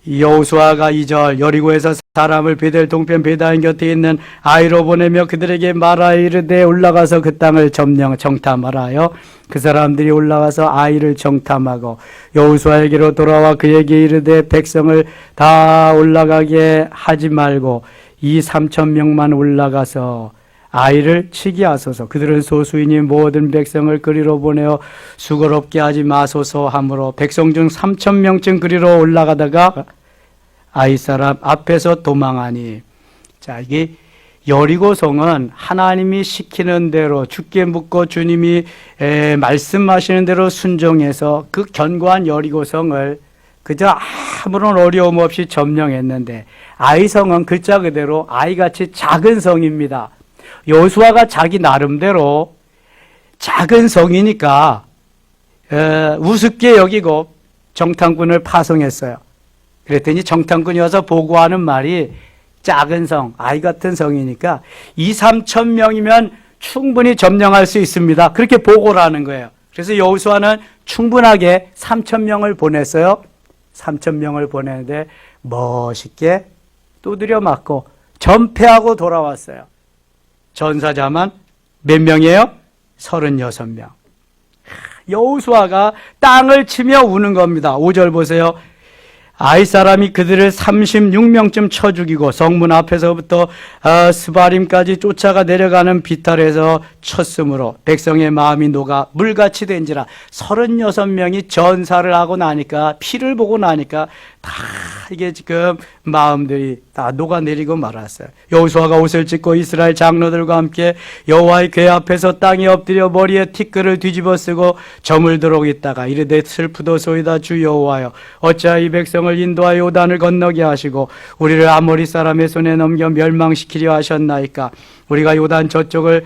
[SPEAKER 1] 여호수아가 2절 여리고에서 사람을 베델 동편 베다인 곁에 있는 아이로 보내며 그들에게 말하여 이르되 올라가서 그 땅을 정탐하라 하여 그 사람들이 올라가서 아이를 정탐하고 여호수아에게로 돌아와 그에게 이르되 백성을 다 올라가게 하지 말고 이 3,000명만 올라가서 아이를 치게 하소서. 그들은 소수이니 모든 백성을 그리로 보내어 수고롭게 하지 마소서 하므로 백성 중 3,000명쯤 그리로 올라가다가 아이 사람 앞에서 도망하니. 자, 이게 여리고성은 하나님이 시키는 대로 주께 묻고 주님이 말씀하시는 대로 순종해서 그 견고한 여리고성을 그저 아무런 어려움 없이 점령했는데, 아이성은 글자 그대로 아이같이 작은 성입니다. 여호수아가 자기 나름대로 작은 성이니까 우습게 여기고 정탐꾼을 파송했어요. 그랬더니 정탐꾼이 와서 보고하는 말이 작은 성, 아이 같은 성이니까 2-3천 명이면 충분히 점령할 수 있습니다. 그렇게 보고를 하는 거예요. 그래서 여호수아는 충분하게 3,000명을 보냈어요. 3,000명을 보내는데 멋있게 두드려 맞고 전패하고 돌아왔어요. 전사자만 몇 명이에요? 36명. 여호수아가 땅을 치며 우는 겁니다. 5절 보세요. 아이 사람이 그들을 36명쯤 쳐 죽이고 성문 앞에서부터 스바림까지 쫓아가 내려가는 비탈에서 쳤으므로 백성의 마음이 녹아 물같이 된지라. 36명이 전사를 하고 나니까, 피를 보고 나니까 다 이게 지금 마음들이 다 녹아내리고 말았어요. 여호수아가 옷을 찢고 이스라엘 장로들과 함께 여호와의 궤 앞에서 땅에 엎드려 머리에 티끌을 뒤집어 쓰고 저물도록 있다가 이르되 슬프도소이다 주 여호와여, 어찌하여 이 백성을 인도하여 요단을 건너게 하시고 우리를 아모리 사람의 손에 넘겨 멸망시키려 하셨나이까. 우리가 요단 저쪽을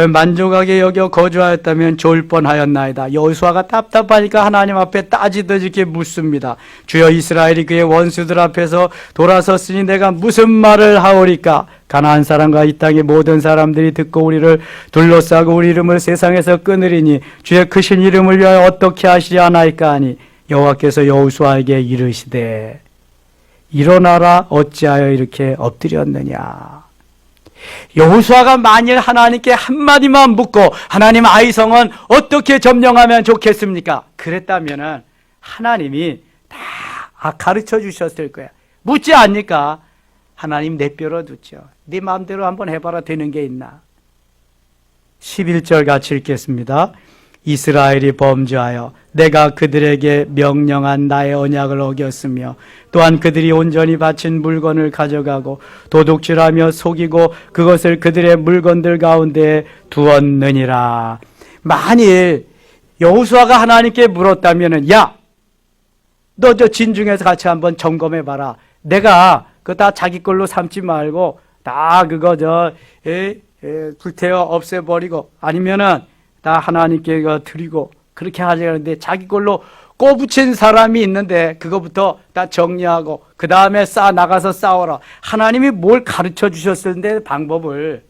[SPEAKER 1] 만족하게 여겨 거주하였다면 좋을 뻔하였나이다. 여호수아가 답답하니까 하나님 앞에 따지듯 이렇게 묻습니다. 주여, 이스라엘이 그의 원수들 앞에서 돌아섰으니 내가 무슨 말을 하오리까? 가나안 사람과 이 땅의 모든 사람들이 듣고 우리를 둘러싸고 우리 이름을 세상에서 끊으리니 주의 크신 이름을 위하여 어떻게 하시려 하나이까 하니, 여호와께서 여호수아에게 이르시되 일어나라, 어찌하여 이렇게 엎드렸느냐. 여호수아가 만일 하나님께 한마디만 묻고 하나님, 아이성은 어떻게 점령하면 좋겠습니까? 그랬다면 하나님이 다 가르쳐 주셨을 거야. 묻지 않니까 하나님 내버려 두죠. 네 마음대로 한번 해봐라 되는 게 있나. 11절 같이 읽겠습니다. 이스라엘이 범죄하여 내가 그들에게 명령한 나의 언약을 어겼으며 또한 그들이 온전히 바친 물건을 가져가고 도둑질하며 속이고 그것을 그들의 물건들 가운데 두었느니라. 만일 여호수아가 하나님께 물었다면은, 야, 너 저 진중에서 같이 한번 점검해 봐라. 내가 그거 다 자기 걸로 삼지 말고 다 그거 불태워 없애버리고 아니면은 다 하나님께 드리고 그렇게 하자는데 자기 걸로 꼬부친 사람이 있는데 그거부터 다 정리하고 그 다음에 나가서 싸워라. 하나님이 뭘 가르쳐 주셨는데 방법을.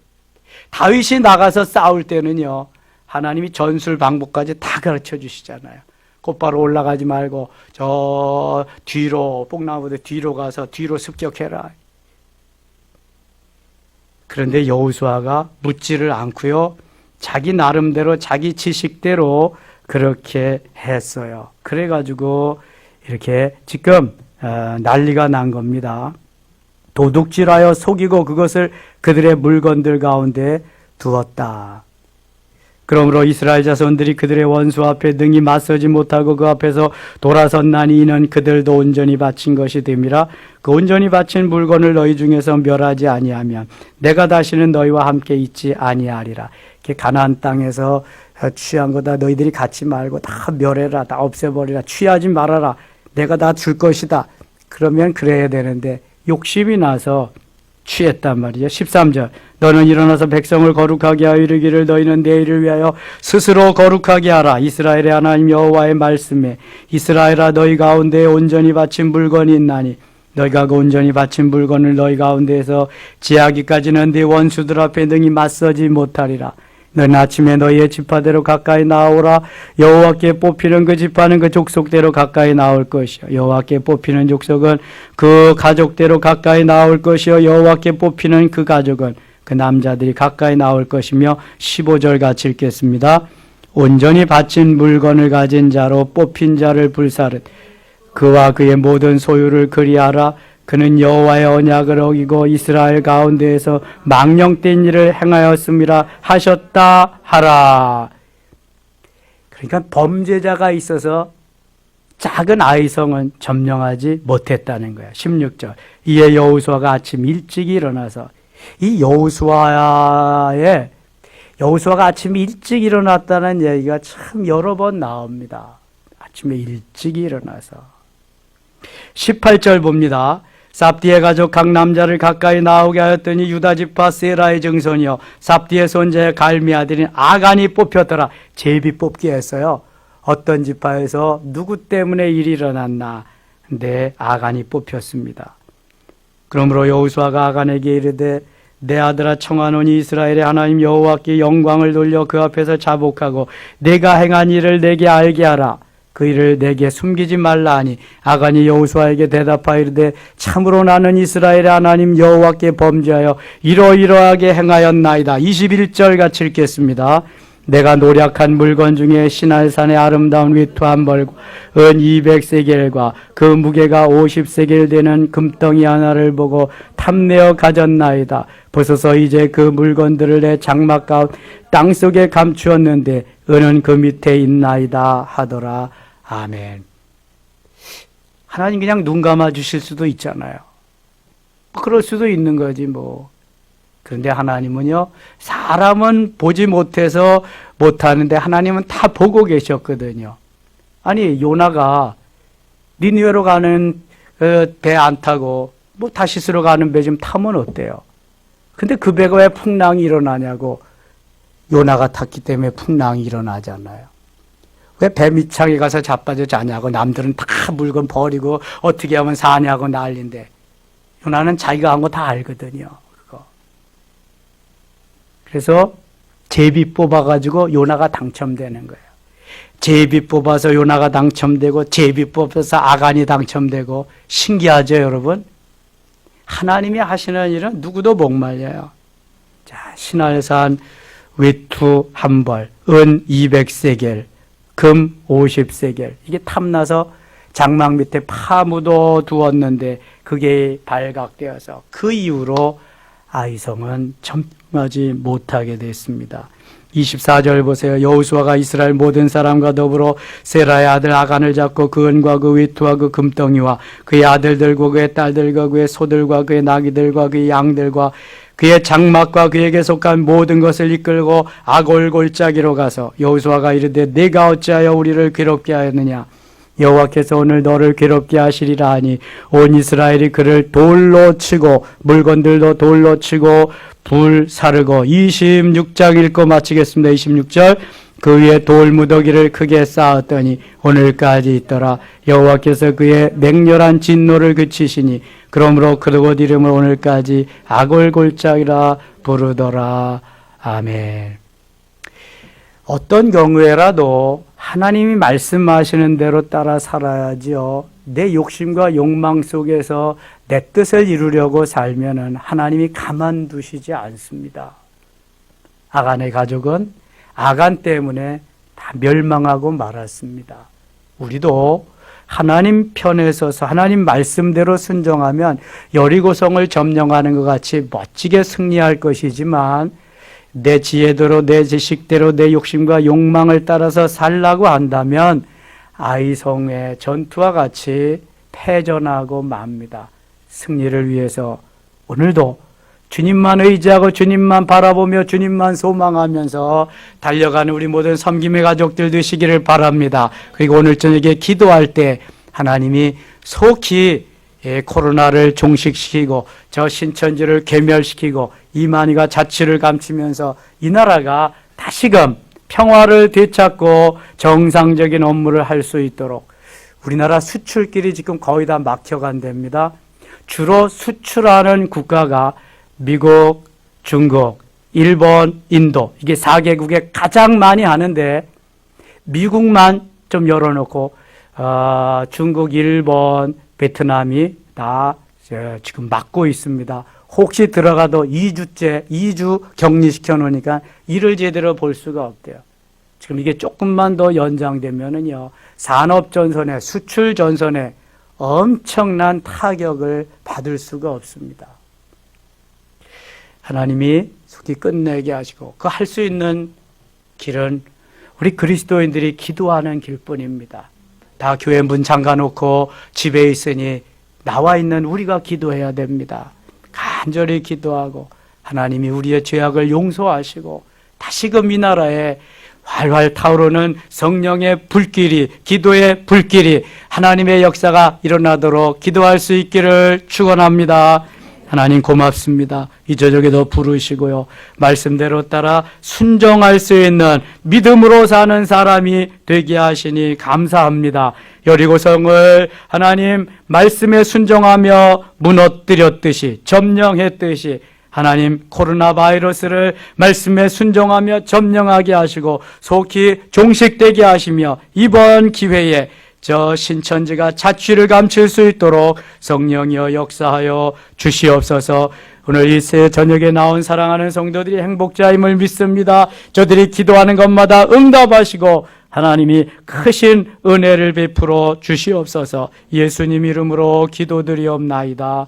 [SPEAKER 1] 다윗이 나가서 싸울 때는요, 하나님이 전술 방법까지 다 가르쳐 주시잖아요. 곧바로 올라가지 말고 저 뒤로, 뽕나무들 뒤로 가서 뒤로 습격해라. 그런데 여호수아가 묻지를 않고요, 자기 나름대로 자기 지식대로 그렇게 했어요. 그래가지고 이렇게 지금 난리가 난 겁니다. 도둑질하여 속이고 그것을 그들의 물건들 가운데 두었다. 그러므로 이스라엘 자손들이 그들의 원수 앞에 능히 맞서지 못하고 그 앞에서 돌아섰나니 이는 그들도 온전히 바친 것이 됨이라. 그 온전히 바친 물건을 너희 중에서 멸하지 아니하면 내가 다시는 너희와 함께 있지 아니하리라. 이렇게 가나안 땅에서 취한 거다 너희들이 갖지 말고 다 멸해라, 다 없애버리라, 취하지 말아라, 내가 다 줄 것이다. 그러면 그래야 되는데 욕심이 나서 취했단 말이죠. 13절 너는 일어나서 백성을 거룩하게 하여 이르기를 너희는 내일을 위하여 스스로 거룩하게 하라. 이스라엘의 하나님 여호와의 말씀에 이스라엘아 너희 가운데에 온전히 바친 물건이 있나니 너희가 그 온전히 바친 물건을 너희 가운데에서 지하기까지는 네 원수들 앞에 능히 맞서지 못하리라. 너는 아침에 너희의 지파대로 가까이 나오라. 여호와께 뽑히는 그 지파는 그 족속대로 가까이 나올 것이요 여호와께 뽑히는 족속은 그 가족대로 가까이 나올 것이요 여호와께 뽑히는 그 가족은 그 남자들이 가까이 나올 것이며 15절 같이 읽겠습니다. 온전히 바친 물건을 가진 자로 뽑힌 자를 불사르 그와 그의 모든 소유를 그리하라. 그는 여호와의 언약을 어기고 이스라엘 가운데에서 망령된 일을 행하였음이라 하셨다 하라. 그러니까 범죄자가 있어서 작은 아이성은 점령하지 못했다는 거야. 16절 이에 여호수아가 아침 일찍 일어나서 이 여호수아가 아침 일찍 일어났다는 얘기가 참 여러 번 나옵니다. 아침에 일찍 일어나서 18절 봅니다. 삽디의 가족 각 남자를 가까이 나오게 하였더니 유다지파 세라의 증손이요 삽디의 손자의 갈미 아들인 아간이 뽑혔더라. 제비 뽑기 했어요. 어떤 지파에서 누구 때문에 일이 일어났나. 근데 아간이 뽑혔습니다. 그러므로 여호수아가 아간에게 이르되 내 아들아 청하노니 이스라엘의 하나님 여호와께 영광을 돌려 그 앞에서 자복하고 내가 행한 일을 내게 알게 하라. 그 일을 내게 숨기지 말라 하니 아간이 여호수아에게 대답하여 이르되 참으로 나는 이스라엘의 하나님 여호와께 범죄하여 이러이러하게 행하였나이다. 21절 같이 읽겠습니다. 내가 노략한 물건 중에 시날산의 아름다운 위투 한 벌, 은 200세겔과 그 무게가 50세겔 되는 금덩이 하나를 보고 탐내어 가졌나이다. 벗어서 이제 그 물건들을 내 장막 가운데 땅속에 감추었는데 은은 그 밑에 있나이다 하더라. 아멘. 하나님 그냥 눈 감아 주실 수도 있잖아요. 그럴 수도 있는 거지 뭐. 그런데 하나님은요, 사람은 보지 못해서 못하는데 하나님은 다 보고 계셨거든요. 아니 요나가 니느웨로 가는 배 안 타고 뭐 다시스로 가는 배 좀 타면 어때요? 근데 그 배가 왜 풍랑이 일어나냐고. 요나가 탔기 때문에 풍랑이 일어나잖아요. 왜 배 밑창에 가서 자빠져 자냐고. 남들은 다 물건 버리고 어떻게 하면 사냐고 난리인데 요나는 자기가 한 거 다 알거든요. 그거. 그래서 제비 뽑아가지고 요나가 당첨되는 거예요. 제비 뽑아서 요나가 당첨되고 제비 뽑아서 아간이 당첨되고. 신기하죠 여러분? 하나님이 하시는 일은 누구도 못 말려요. 자, 시날산 외투 한 벌, 은 200세겔, 금 50세겔. 이게 탐나서 장막 밑에 파묻어 두었는데 그게 발각되어서 그 이후로 아이성은 점령하지 못하게 됐습니다. 24절 보세요. 여호수아가 이스라엘 모든 사람과 더불어 세라의 아들 아간을 잡고 그 은과 그 위투와 그 금덩이와 그의 아들들과 그의 딸들과 그의 소들과 그의 나귀들과 그의 양들과 그의 장막과 그에게 속한 모든 것을 이끌고 아골 골짜기로 가서 여호수아가 이르되 네가 어찌하여 우리를 괴롭게 하였느냐. 여호와께서 오늘 너를 괴롭게 하시리라 하니 온 이스라엘이 그를 돌로 치고 물건들도 돌로 치고 불 사르고 26장 읽고 마치겠습니다. 26절 그 위에 돌무더기를 크게 쌓았더니 오늘까지 있더라. 여호와께서 그의 맹렬한 진노를 그치시니 그러므로 그곳 이름을 오늘까지 아골골짜기라 부르더라. 아멘. 어떤 경우에라도 하나님이 말씀하시는 대로 따라 살아야지요. 내 욕심과 욕망 속에서 내 뜻을 이루려고 살면은 하나님이 가만두시지 않습니다. 아간의 가족은 아간 때문에 다 멸망하고 말았습니다. 우리도 하나님 편에 서서 하나님 말씀대로 순종하면 여리고성을 점령하는 것 같이 멋지게 승리할 것이지만 내 지혜대로 내 지식대로 내 욕심과 욕망을 따라서 살라고 한다면 아이성의 전투와 같이 패전하고 맙니다. 승리를 위해서 오늘도 주님만 의지하고 주님만 바라보며 주님만 소망하면서 달려가는 우리 모든 섬김의 가족들 되시기를 바랍니다. 그리고 오늘 저녁에 기도할 때 하나님이 속히 코로나를 종식시키고 저 신천지를 괴멸시키고 이만희가 자취를 감추면서 이 나라가 다시금 평화를 되찾고 정상적인 업무를 할 수 있도록 우리나라 수출길이 지금 거의 다 막혀간답니다. 주로 수출하는 국가가 미국, 중국, 일본, 인도 이게 4개국에 가장 많이 하는데 미국만 좀 열어놓고 중국, 일본, 베트남이 다 지금 막고 있습니다. 혹시 들어가도 2주 격리시켜 놓으니까 일을 제대로 볼 수가 없대요. 지금 이게 조금만 더 연장되면은요, 산업 전선에, 수출 전선에 엄청난 타격을 받을 수가 없습니다. 하나님이 속히 끝내게 하시고 그 할 수 있는 길은 우리 그리스도인들이 기도하는 길뿐입니다. 다 교회 문 잠가놓고 집에 있으니 나와 있는 우리가 기도해야 됩니다. 간절히 기도하고 하나님이 우리의 죄악을 용서하시고 다시금 이 나라에 활활 타오르는 성령의 불길이, 기도의 불길이 하나님의 역사가 일어나도록 기도할 수 있기를 축원합니다. 하나님 고맙습니다. 이 저녁에도 부르시고요. 말씀대로 따라 순종할 수 있는 믿음으로 사는 사람이 되게 하시니 감사합니다. 여리고성을 하나님 말씀에 순종하며 무너뜨렸듯이 점령했듯이 하나님 코로나 바이러스를 말씀에 순종하며 점령하게 하시고 속히 종식되게 하시며 이번 기회에 저 신천지가 자취를 감출 수 있도록 성령이여 역사하여 주시옵소서. 오늘 이 저녁에 나온 사랑하는 성도들이 행복자임을 믿습니다. 저들이 기도하는 것마다 응답하시고 하나님이 크신 은혜를 베풀어 주시옵소서. 예수님 이름으로 기도드리옵나이다.